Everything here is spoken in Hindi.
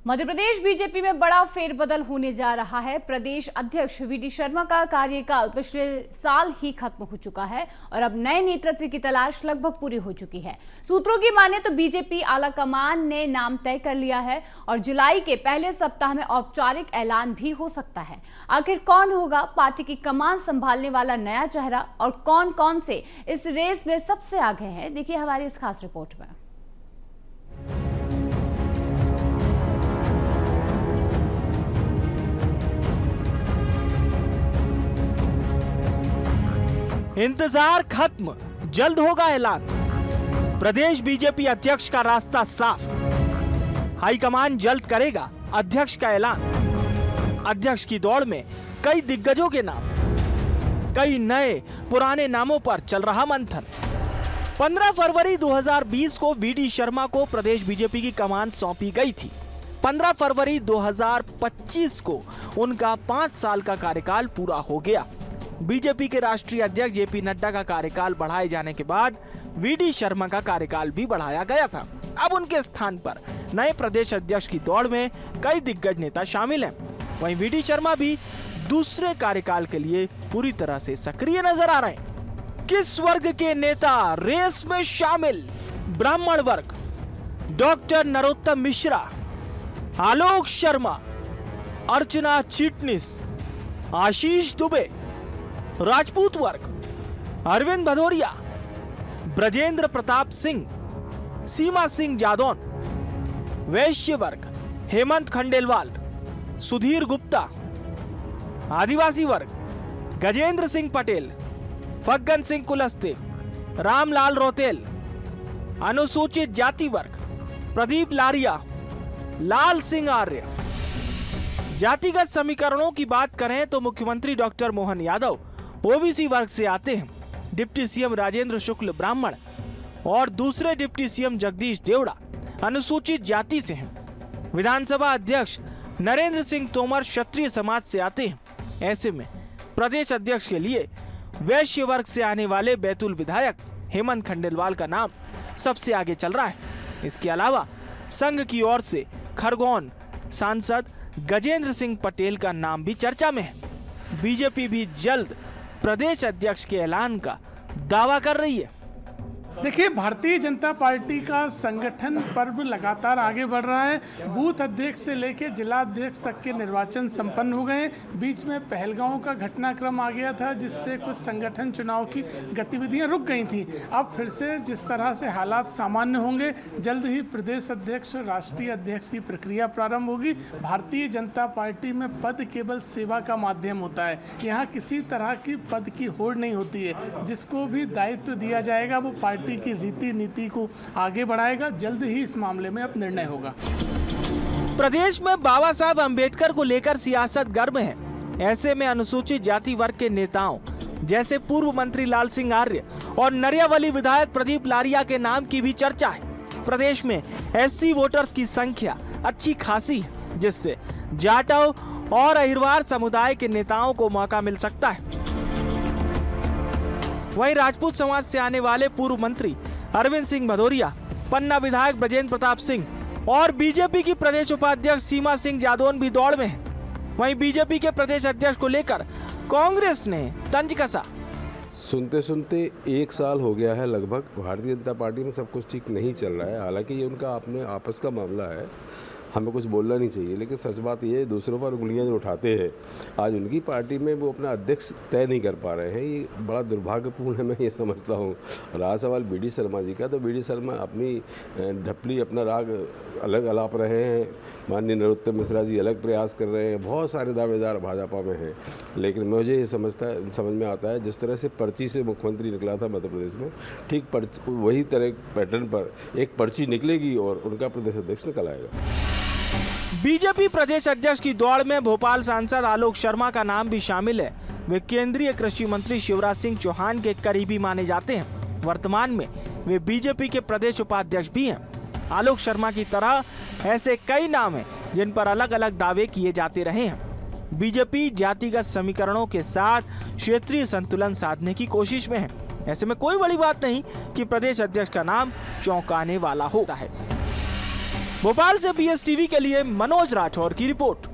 मध्य प्रदेश बीजेपी में बड़ा फेरबदल होने जा रहा है। प्रदेश अध्यक्ष वीडी शर्मा का कार्यकाल पिछले साल ही खत्म हो चुका है और अब नए नेतृत्व की तलाश लगभग पूरी हो चुकी है। सूत्रों की माने तो बीजेपी आला कमान ने नाम तय कर लिया है और जुलाई के पहले सप्ताह में औपचारिक ऐलान भी हो सकता है। आखिर कौन होगा पार्टी की कमान संभालने वाला नया चेहरा और कौन कौन से इस रेस में सबसे आगे हैं, देखिए हमारी इस खास रिपोर्ट में। इंतजार खत्म, जल्द होगा ऐलान। प्रदेश बीजेपी अध्यक्ष का रास्ता साफ। हाईकमान जल्द करेगा अध्यक्ष का ऐलान। अध्यक्ष की दौड़ में कई दिग्गजों के नाम, कई नए पुराने नामों पर चल रहा मंथन। 15 फरवरी 2020 को वीडी शर्मा को प्रदेश बीजेपी की कमान सौंपी गई थी। 15 फरवरी 2025 को उनका 5 साल का कार्यकाल पूरा हो गया। बीजेपी के राष्ट्रीय अध्यक्ष जेपी नड्डा का कार्यकाल बढ़ाए जाने के बाद वीडी शर्मा का कार्यकाल भी बढ़ाया गया था। अब उनके स्थान पर नए प्रदेश अध्यक्ष की दौड़ में कई दिग्गज नेता शामिल हैं। वहीं वीडी शर्मा भी दूसरे कार्यकाल के लिए पूरी तरह से सक्रिय नजर आ रहे हैं। किस वर्ग के नेता रेस में शामिल? ब्राह्मण वर्ग, डॉक्टर नरोत्तम मिश्रा, आलोक शर्मा, अर्चना चिटनिस, आशीष दुबे। राजपूत वर्ग, अरविंद भदौरिया, ब्रजेंद्र प्रताप सिंह, सीमा सिंह जादौन। वैश्य वर्ग, हेमंत खंडेलवाल, सुधीर गुप्ता। आदिवासी वर्ग, गजेंद्र सिंह पटेल, फग्गन सिंह कुलस्ते, रामलाल रोतेल। अनुसूचित जाति वर्ग, प्रदीप लारिया, लाल सिंह आर्य। जातिगत समीकरणों की बात करें तो मुख्यमंत्री डॉक्टर मोहन यादव ओबीसी वर्ग से आते हैं। डिप्टी सीएम राजेंद्र शुक्ल ब्राह्मण और दूसरे डिप्टी सीएम जगदीश देवड़ा अनुसूचित जाति से हैं। विधानसभा अध्यक्ष नरेंद्र सिंह तोमर क्षत्रिय समाज से आते हैं। ऐसे में प्रदेश अध्यक्ष के लिए वैश्य वर्ग से आने वाले बैतूल विधायक हेमंत खंडेलवाल का नाम सबसे आगे चल रहा है। इसके अलावा संघ की ओर से खरगोन सांसद गजेंद्र सिंह पटेल का नाम भी चर्चा में है। बीजेपी भी जल्द प्रदेश अध्यक्ष के ऐलान का दावा कर रही है। देखिए, भारतीय जनता पार्टी का संगठन पर्व लगातार आगे बढ़ रहा है। बूथ अध्यक्ष से लेकर जिला अध्यक्ष तक के निर्वाचन संपन्न हो गए। बीच में पहलगांव का घटनाक्रम आ गया था, जिससे कुछ संगठन चुनाव की गतिविधियां रुक गई थी। अब फिर से जिस तरह से हालात सामान्य होंगे, जल्द ही प्रदेश अध्यक्ष और राष्ट्रीय अध्यक्ष की प्रक्रिया प्रारंभ होगी। भारतीय जनता पार्टी में पद केवल सेवा का माध्यम होता है। यहाँ किसी तरह की पद की होड़ नहीं होती है। जिसको भी दायित्व दिया जाएगा वो पार्टी की रीति नीति को आगे बढ़ाएगा। जल्द ही इस मामले में अब निर्णय होगा। प्रदेश में बाबा साहब अंबेडकर को लेकर सियासत गर्म है। ऐसे में अनुसूचित जाति वर्ग के नेताओं जैसे पूर्व मंत्री लाल सिंह आर्य और नरियावली विधायक प्रदीप लारिया के नाम की भी चर्चा है। प्रदेश में एससी वोटर्स की संख्या अच्छी खासी है, जिससे जाटव और अहिरवार समुदाय के नेताओं को मौका मिल सकता है। वहीं राजपूत समाज से आने वाले पूर्व मंत्री अरविंद सिंह भदौरिया, पन्ना विधायक ब्रजेंद्र प्रताप सिंह और बीजेपी की प्रदेश उपाध्यक्ष सीमा सिंह जादौन भी दौड़ में हैं। वहीं बीजेपी के प्रदेश अध्यक्ष को लेकर कांग्रेस ने तंज कसा। सुनते सुनते 1 साल हो गया है लगभग। भारतीय जनता पार्टी में सब कुछ ठीक नहीं चल रहा है। हालांकि ये उनका अपने आपस का मामला है, हमें कुछ बोलना नहीं चाहिए, लेकिन सच बात ये है, दूसरों पर उंगलियां जो उठाते हैं, आज उनकी पार्टी में वो अपना अध्यक्ष तय नहीं कर पा रहे हैं। ये बड़ा दुर्भाग्यपूर्ण है, मैं ये समझता हूँ। रहा सवाल वीडी शर्मा जी का, तो वीडी शर्मा अपनी ढपली, अपना राग अलग अलाप रहे हैं। माननीय नरोत्तम मिश्रा जी अलग प्रयास कर रहे हैं। बहुत सारे दावेदार भाजपा में हैं, लेकिन मुझे ये समझ में आता है, जिस तरह से पर्ची से मुख्यमंत्री निकला था मध्य प्रदेश में, ठीक वही तरह पैटर्न पर एक पर्ची निकलेगी और उनका प्रदेश अध्यक्ष निकल आएगा। बीजेपी प्रदेश अध्यक्ष की दौड़ में भोपाल सांसद आलोक शर्मा का नाम भी शामिल है। वे केंद्रीय कृषि मंत्री शिवराज सिंह चौहान के करीबी माने जाते हैं। वर्तमान में वे बीजेपी के प्रदेश उपाध्यक्ष भी हैं। आलोक शर्मा की तरह ऐसे कई नाम हैं जिन पर अलग अलग दावे किए जाते रहे हैं। बीजेपी जातिगत समीकरणों के साथ क्षेत्रीय संतुलन साधने की कोशिश में है। ऐसे में कोई बड़ी बात नहीं कि प्रदेश अध्यक्ष का नाम चौंकाने वाला होता है। भोपाल से BSTV के लिए मनोज राठौर की रिपोर्ट।